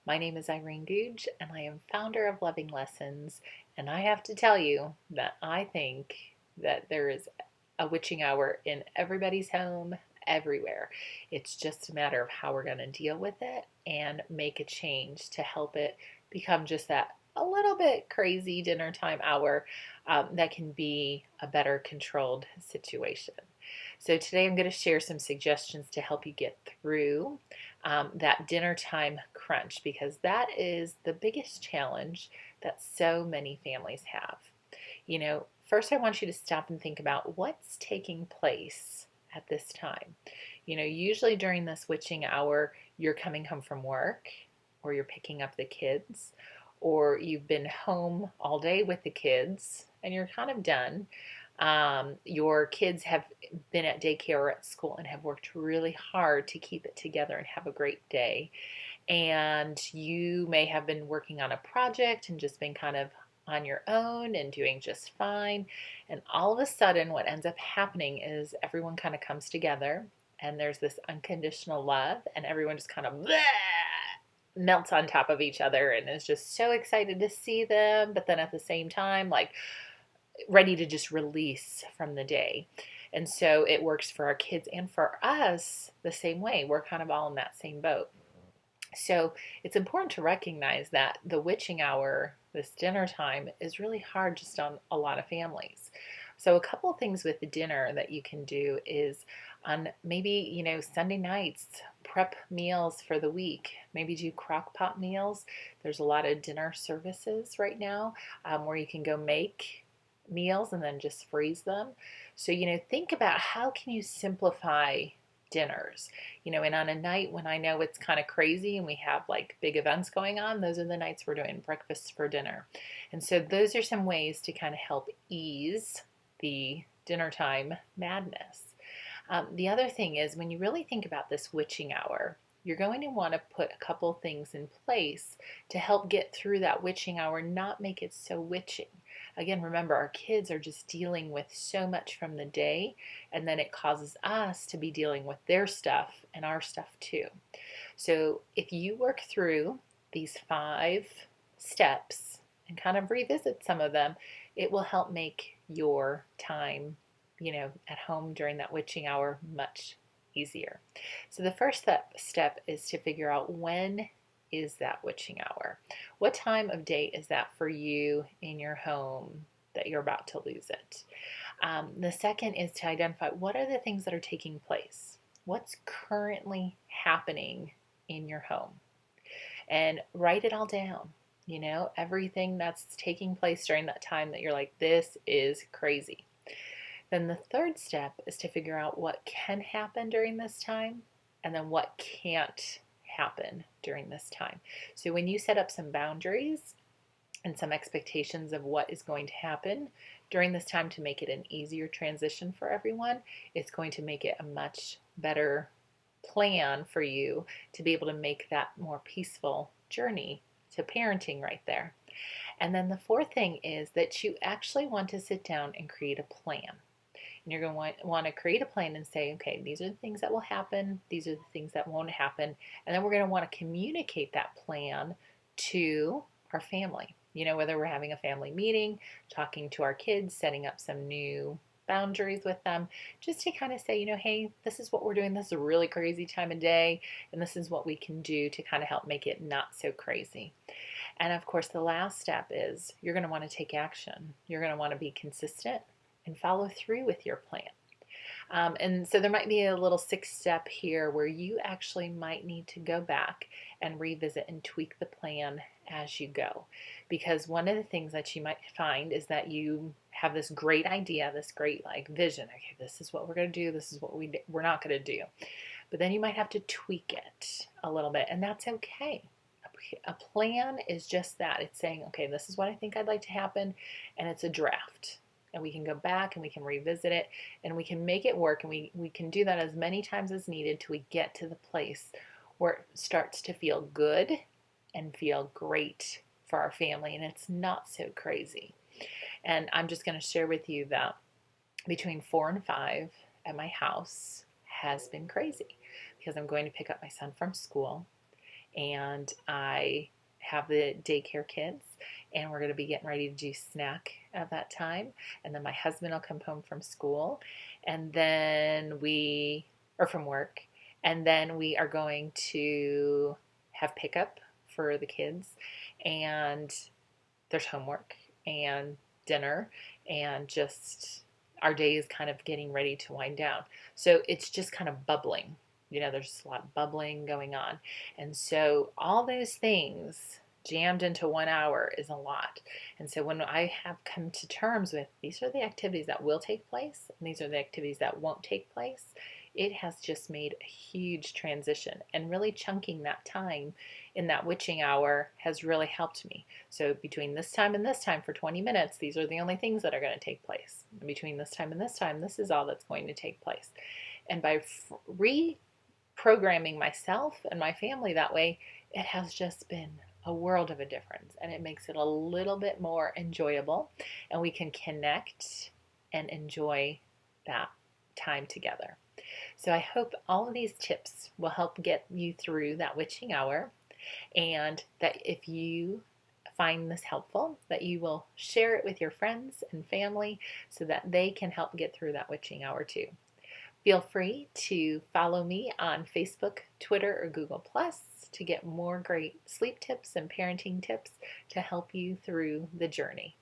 My name is Irene Googe, and I am founder of Loving Lessons. And I have to tell you that I think that there is a witching hour in everybody's home, everywhere. It's just a matter of how we're going to deal with it and make a change to help it become just that a little bit crazy dinner time hour that can be a better controlled situation. So today I'm going to share some suggestions to help you get through that dinner time crunch, because that is the biggest challenge that so many families have. First I want you to stop and think about what's taking place at this time. Usually during this witching hour, you're coming home from work, or you're picking up the kids, or you've been home all day with the kids and you're kind of done. Your kids have been at daycare or at school and have worked really hard to keep it together and have a great day. And you may have been working on a project and just been kind of on your own and doing just fine. And all of a sudden, what ends up happening is everyone kind of comes together and there's this unconditional love, and everyone just kind of melts on top of each other and is just so excited to see them, but then at the same time, like, ready to just release from the day. And so it works for our kids and for us the same way. We're kind of all in that same boat. So it's important to recognize that the witching hour, this dinner time, is really hard just on a lot of families. So a couple of things with the dinner that you can do is on maybe, Sunday nights, prep meals for the week. Maybe do crock pot meals. There's a lot of dinner services right now where you can go make meals and then just freeze them. So, think about how can you simplify dinners. And on a night when I know it's kind of crazy and we have like big events going on, those are the nights we're doing breakfast for dinner. And so those are some ways to kind of help ease the dinner time madness. The other thing is, when you really think about this witching hour, you're going to want to put a couple things in place to help get through that witching hour, not make it so witching. Again, remember, our kids are just dealing with so much from the day, and then it causes us to be dealing with their stuff and our stuff too. So if you work through these 5 steps and kind of revisit some of them, it will help make your time, at home during that witching hour much easier. So the first step is to figure out, when is that witching hour? What time of day is that for you in your home that you're about to lose it? The second is to identify, what are the things that are taking place? What's currently happening in your home? And write it all down. Everything that's taking place during that time that you're like, this is crazy. Then the third step is to figure out what can happen during this time, and then what can't happen during this time. So when you set up some boundaries and some expectations of what is going to happen during this time to make it an easier transition for everyone, it's going to make it a much better plan for you to be able to make that more peaceful journey to parenting right there. And then the fourth thing is that you actually want to sit down and create a plan. And you're going to want to create a plan and say, okay, these are the things that will happen, these are the things that won't happen. And then we're going to want to communicate that plan to our family. Whether we're having a family meeting, talking to our kids, setting up some new boundaries with them, just to kind of say, hey, this is what we're doing. This is a really crazy time of day, and this is what we can do to kind of help make it not so crazy. And of course, the last step is you're going to want to take action. You're going to want to be consistent and follow through with your plan. And so there might be a little 6th step here where you actually might need to go back and revisit and tweak the plan as you go. Because one of the things that you might find is that you have this great idea, this great vision. Okay, this is what we're going to do. This is what we're not going to do. But then you might have to tweak it a little bit, and that's okay. A plan is just that. It's saying, okay, this is what I think I'd like to happen, and it's a draft. And we can go back and we can revisit it and we can make it work, and we can do that as many times as needed till we get to the place where it starts to feel good and feel great for our family, and it's not so crazy. And I'm just going to share with you that between 4 and 5 at my house has been crazy, because I'm going to pick up my son from school, and I have the daycare kids, and we're going to be getting ready to do snack at that time. And then my husband will come home from school, and then or from work, and then we are going to have pickup for the kids, and there's homework and dinner, and just our day is kind of getting ready to wind down. So it's just kind of bubbling. There's just a lot of bubbling going on. And so all those things jammed into 1 hour is a lot. And so when I have come to terms with these are the activities that will take place and these are the activities that won't take place, it has just made a huge transition, and really chunking that time in that witching hour has really helped me. So between this time and this time for 20 minutes, these are the only things that are going to take place. And between this time and this time, this is all that's going to take place. And by reprogramming myself and my family that way, it has just been a world of a difference, and it makes it a little bit more enjoyable, and we can connect and enjoy that time together. So I hope all of these tips will help get you through that witching hour, and that if you find this helpful, that you will share it with your friends and family so that they can help get through that witching hour too. Feel free to follow me on Facebook, Twitter, or Google Plus to get more great sleep tips and parenting tips to help you through the journey.